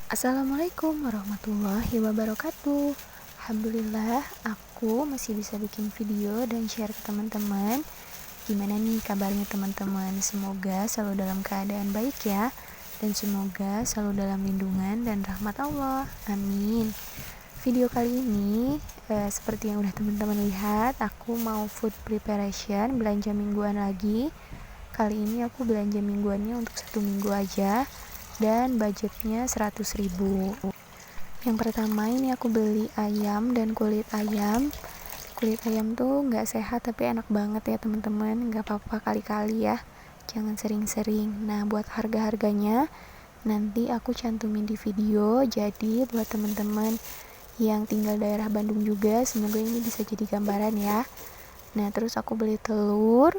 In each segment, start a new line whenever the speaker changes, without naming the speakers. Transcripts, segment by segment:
Assalamualaikum warahmatullahi wabarakatuh. Alhamdulillah aku masih bisa bikin video dan share ke teman-teman. Gimana nih kabarnya teman-teman? Semoga selalu dalam keadaan baik ya, dan semoga selalu dalam lindungan dan rahmat Allah. Amin. Video kali ini seperti yang udah teman-teman lihat, aku mau food preparation, belanja mingguan lagi. Kali ini aku belanja mingguannya untuk 1 minggu aja, dan budgetnya 100.000. Yang pertama ini aku beli ayam dan kulit ayam. Kulit ayam tuh nggak sehat tapi enak banget ya teman-teman, nggak apa-apa kali-kali ya, jangan sering-sering. Nah, buat harga-harganya nanti aku cantumin di video, jadi buat teman-teman yang tinggal daerah Bandung juga semoga ini bisa jadi gambaran ya. Nah, terus aku beli telur.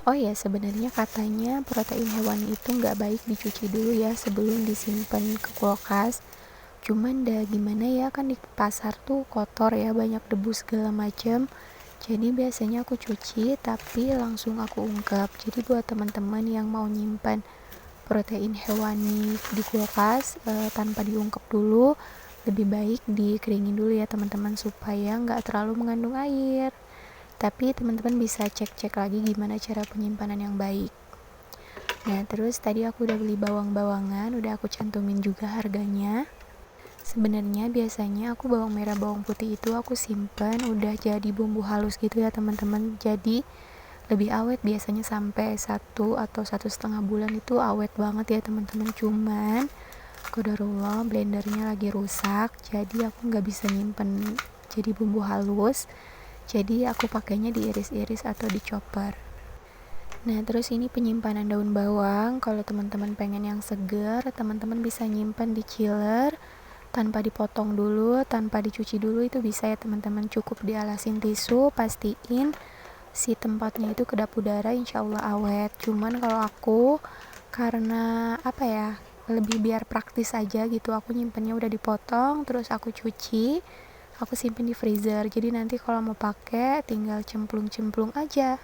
Oh ya, sebenarnya katanya protein hewan itu nggak baik dicuci dulu ya sebelum disimpan ke kulkas. Cuman dah gimana ya, kan di pasar tuh kotor ya, banyak debu segala macam. Jadi biasanya aku cuci tapi langsung aku ungkep. Jadi buat teman-teman yang mau nyimpan protein hewani di kulkas tanpa diungkep dulu, lebih baik dikeringin dulu ya teman-teman supaya nggak terlalu mengandung air. Tapi teman-teman bisa cek-cek lagi gimana cara penyimpanan yang baik. Nah, terus tadi aku udah beli bawang-bawangan, udah aku cantumin juga harganya. Sebenarnya biasanya aku bawang merah bawang putih itu aku simpan udah jadi bumbu halus gitu ya teman-teman, jadi lebih awet, biasanya sampai 1 atau 1,5 bulan itu awet banget ya teman-teman. Cuman qadarullah blendernya lagi rusak, jadi aku nggak bisa nyimpen jadi bumbu halus, jadi aku pakainya diiris-iris atau dichopper. Nah, terus ini penyimpanan daun bawang. Kalau teman-teman pengen yang segar, teman-teman bisa nyimpan di chiller tanpa dipotong dulu, tanpa dicuci dulu, itu bisa ya teman-teman. Cukup dialasin tisu, pastiin si tempatnya itu kedap udara, insya Allah awet. Cuman kalau aku karena apa ya, lebih biar praktis aja gitu, aku nyimpennya udah dipotong terus aku cuci, aku simpen di freezer, jadi nanti kalau mau pakai tinggal cemplung-cemplung aja.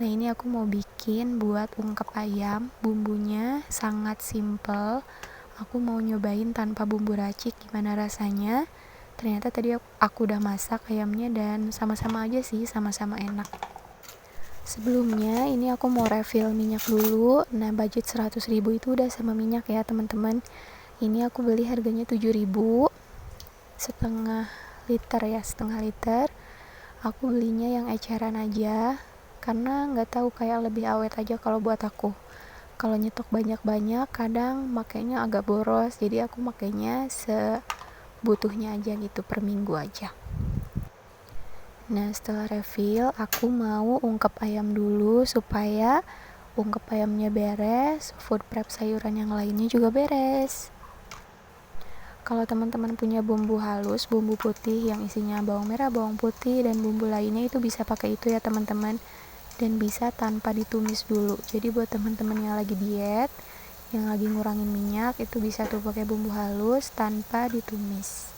Nah, ini aku mau bikin buat ungkep ayam, bumbunya sangat simple. Aku mau nyobain tanpa bumbu racik gimana rasanya. Ternyata tadi aku udah masak ayamnya dan sama-sama aja sih, sama-sama enak. Sebelumnya ini aku mau refill minyak dulu. Nah, budget 100.000 itu udah sama minyak ya teman-teman. Ini aku beli harganya 7.000, setengah liter ya, setengah liter. Aku belinya yang eceran aja karena nggak tahu, kayak lebih awet aja kalau buat aku. Kalau nyetok banyak-banyak kadang makainya agak boros, jadi aku makainya sebutuhnya aja gitu, per minggu aja. Nah, setelah refill aku mau ungkep ayam dulu supaya ungkep ayamnya beres, food prep sayuran yang lainnya juga beres. Kalau teman-teman punya bumbu halus, bumbu putih yang isinya bawang merah, bawang putih, dan bumbu lainnya, itu bisa pakai itu ya teman-teman. Dan bisa tanpa ditumis dulu. Jadi buat teman-teman yang lagi diet, yang lagi ngurangin minyak, itu bisa tuh pakai bumbu halus tanpa ditumis.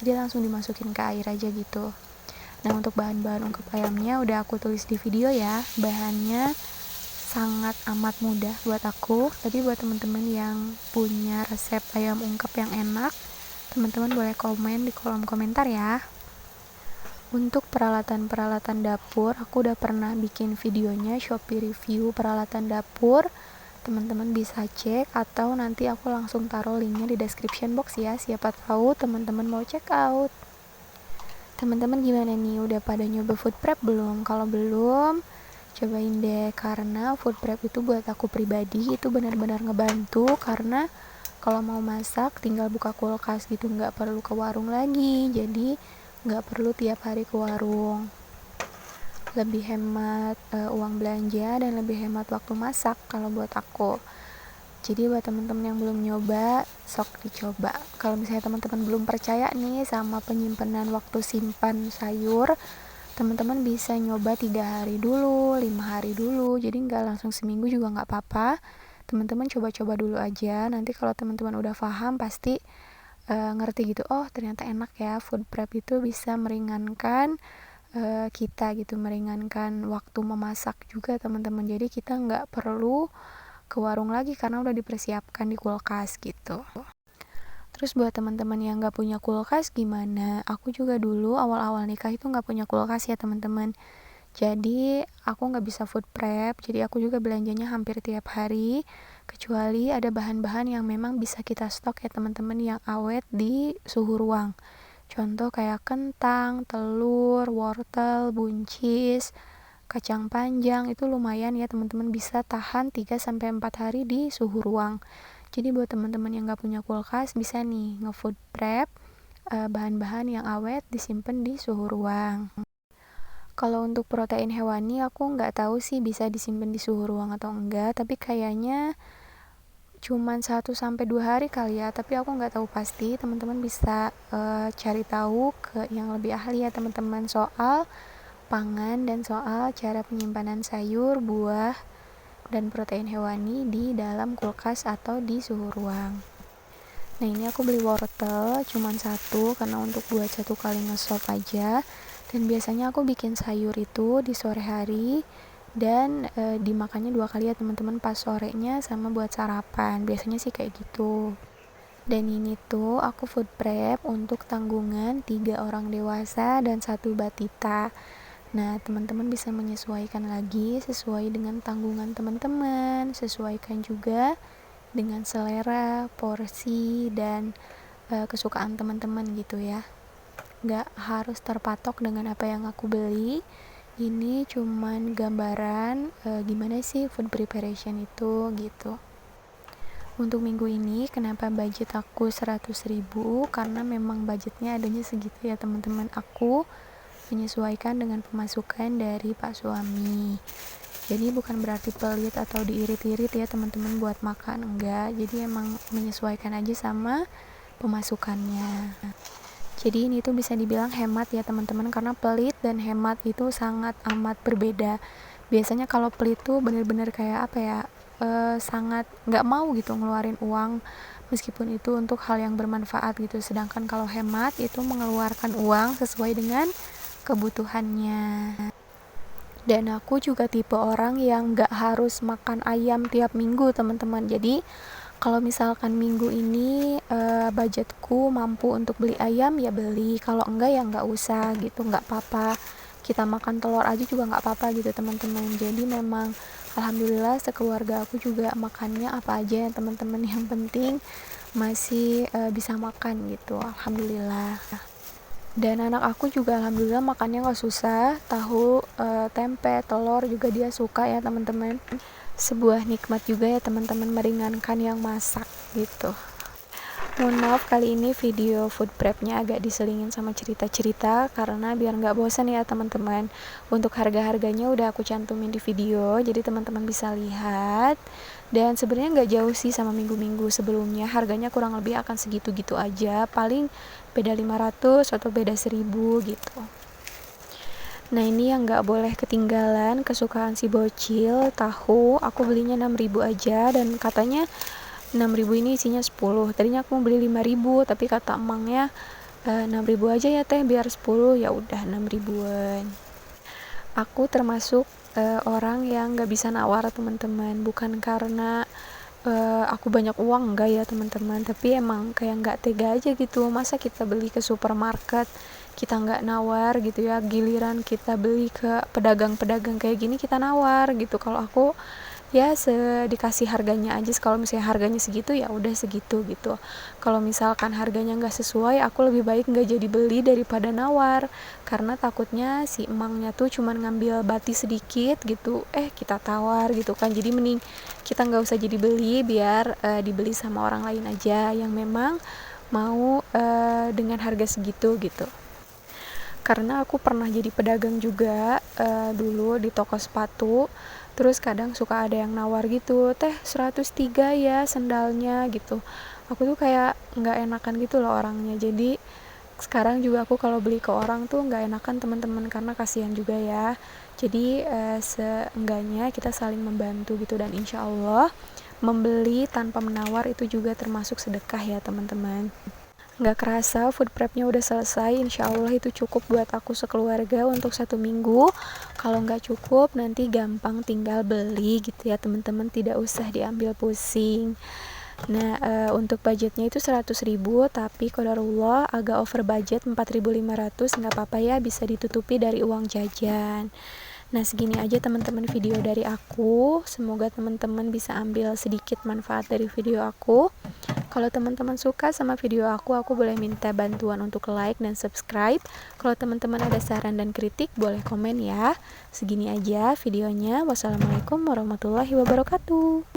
Jadi langsung dimasukin ke air aja gitu. Nah, untuk bahan-bahan ungkep ayamnya udah aku tulis di video ya. Bahannya sangat amat mudah buat aku. Tadi buat teman-teman yang punya resep ayam ungkep yang enak, teman-teman boleh komen di kolom komentar ya. Untuk peralatan-peralatan dapur, aku udah pernah bikin videonya, Shopee review peralatan dapur. Teman-teman bisa cek atau nanti aku langsung taruh linknya di description box ya. Siapa tahu teman-teman mau check out. Teman-teman gimana nih? Udah pada nyoba food prep belum? Kalau belum, cobain deh, karena food prep itu buat aku pribadi itu benar-benar ngebantu, karena kalau mau masak tinggal buka kulkas gitu, nggak perlu ke warung lagi, jadi nggak perlu tiap hari ke warung. Lebih hemat uang belanja dan lebih hemat waktu masak kalau buat aku. Jadi buat teman-teman yang belum nyoba, sok dicoba. Kalau misalnya teman-teman belum percaya nih sama penyimpanan waktu simpan sayur, teman-teman bisa nyoba 3 hari dulu, 5 hari dulu. Jadi nggak langsung seminggu juga nggak apa-apa. Teman-teman coba-coba dulu aja. Nanti kalau teman-teman udah paham pasti ngerti gitu. Oh, ternyata enak ya, food prep itu bisa meringankan kita gitu, meringankan waktu memasak juga teman-teman. Jadi kita nggak perlu ke warung lagi karena udah dipersiapkan di kulkas gitu. Terus buat teman-teman yang nggak punya kulkas gimana? Aku juga dulu awal-awal nikah itu nggak punya kulkas ya teman-teman. Jadi aku nggak bisa food prep, jadi aku juga belanjanya hampir tiap hari, kecuali ada bahan-bahan yang memang bisa kita stok ya teman-teman, yang awet di suhu ruang. Contoh kayak kentang, telur, wortel, buncis, kacang panjang, itu lumayan ya teman-teman, bisa tahan 3-4 hari di suhu ruang. Jadi buat teman-teman yang nggak punya kulkas bisa nih nge-food prep bahan-bahan yang awet disimpan di suhu ruang. Kalau untuk protein hewani aku nggak tahu sih bisa disimpan di suhu ruang atau enggak, tapi kayaknya cuman 1-2 hari kali ya, tapi aku nggak tahu pasti. Teman-teman bisa cari tahu ke yang lebih ahli ya teman-teman, soal pangan dan soal cara penyimpanan sayur, buah, dan protein hewani di dalam kulkas atau di suhu ruang. Nah ini aku beli wortel cuman satu karena untuk buat satu kali ngesop aja, dan biasanya aku bikin sayur itu di sore hari dan dimakannya 2 kali ya teman-teman, pas sorenya sama buat sarapan, biasanya sih kayak gitu. Dan ini tuh aku food prep untuk tanggungan 3 orang dewasa dan 1 batita. Nah teman-teman bisa menyesuaikan lagi sesuai dengan tanggungan teman-teman, sesuaikan juga dengan selera, porsi, dan kesukaan teman-teman gitu ya. Nggak harus terpatok dengan apa yang aku beli. Ini cuman gambaran gimana sih food preparation itu gitu. Untuk minggu ini kenapa budget aku 100.000, karena memang budgetnya adanya segitu ya teman-teman. Aku menyesuaikan dengan pemasukan dari Pak suami. Jadi bukan berarti pelit atau diirit-irit ya teman-teman buat makan, enggak. Jadi emang menyesuaikan aja sama pemasukannya. Jadi ini tuh bisa dibilang hemat ya teman-teman, karena pelit dan hemat itu sangat amat berbeda. Biasanya kalau pelit tuh bener-bener kayak apa ya, sangat nggak mau gitu ngeluarin uang meskipun itu untuk hal yang bermanfaat gitu. Sedangkan kalau hemat itu mengeluarkan uang sesuai dengan kebutuhannya. Dan aku juga tipe orang yang nggak harus makan ayam tiap minggu teman-teman. Jadi kalau misalkan minggu ini budgetku mampu untuk beli ayam ya beli, kalau enggak ya nggak usah gitu, nggak apa-apa. Kita makan telur aja juga nggak apa-apa gitu teman-teman. Jadi memang alhamdulillah sekeluarga aku juga makannya apa aja ya teman-teman, yang penting masih bisa makan gitu, alhamdulillah. Dan anak aku juga alhamdulillah makannya nggak susah, tahu, tempe, telur juga dia suka ya teman-teman. Sebuah nikmat juga ya teman-teman, meringankan yang masak gitu. Mohon maaf kali ini video food prepnya agak diselingin sama cerita-cerita, karena biar nggak bosan ya teman-teman. Untuk harga-harganya udah aku cantumin di video, jadi teman-teman bisa lihat. Dan sebenarnya nggak jauh sih sama minggu-minggu sebelumnya, harganya kurang lebih akan segitu-gitu aja, paling beda 500 atau beda 1000 gitu. Nah ini yang gak boleh ketinggalan, kesukaan si bocil, tahu. Aku belinya 6.000 aja, dan katanya 6.000 ini isinya 10. Tadinya aku mau beli 5.000, tapi kata emangnya 6.000 aja ya teh biar 10. Ya udah 6.000-an. Aku termasuk orang yang gak bisa nawar teman-teman, bukan karena aku banyak uang, enggak ya teman-teman, tapi emang kayak nggak tega aja gitu. Masa kita beli ke supermarket kita nggak nawar gitu ya, giliran kita beli ke pedagang-pedagang kayak gini kita nawar gitu. Kalau aku ya dikasih harganya aja, kalau misalnya harganya segitu ya udah segitu gitu. Kalau misalkan harganya nggak sesuai, aku lebih baik nggak jadi beli daripada nawar, karena takutnya si emangnya tuh cuman ngambil bati sedikit gitu, kita tawar gitu kan. Jadi mending kita nggak usah jadi beli, biar dibeli sama orang lain aja yang memang mau dengan harga segitu gitu. Karena aku pernah jadi pedagang juga dulu di toko sepatu. Terus kadang suka ada yang nawar gitu, teh 103 ya sendalnya gitu. Aku tuh kayak nggak enakan gitu loh orangnya. Jadi sekarang juga aku kalau beli ke orang tuh nggak enakan teman-teman, karena kasihan juga ya. Jadi seenggaknya kita saling membantu gitu, dan insya Allah membeli tanpa menawar itu juga termasuk sedekah ya teman-teman. Nggak kerasa food prepnya udah selesai. Insya Allah itu cukup buat aku sekeluarga untuk 1 minggu. Kalau nggak cukup nanti gampang tinggal beli gitu ya teman-teman, tidak usah diambil pusing. Nah, untuk budgetnya itu 100.000, tapi qadarullah agak over budget 4.500, nggak apa-apa ya, bisa ditutupi dari uang jajan. Nah, segini aja teman-teman video dari aku. Semoga teman-teman bisa ambil sedikit manfaat dari video aku. Kalau teman-teman suka sama video aku boleh minta bantuan untuk like dan subscribe. Kalau teman-teman ada saran dan kritik, boleh komen ya. Segini aja videonya. Wassalamualaikum warahmatullahi wabarakatuh.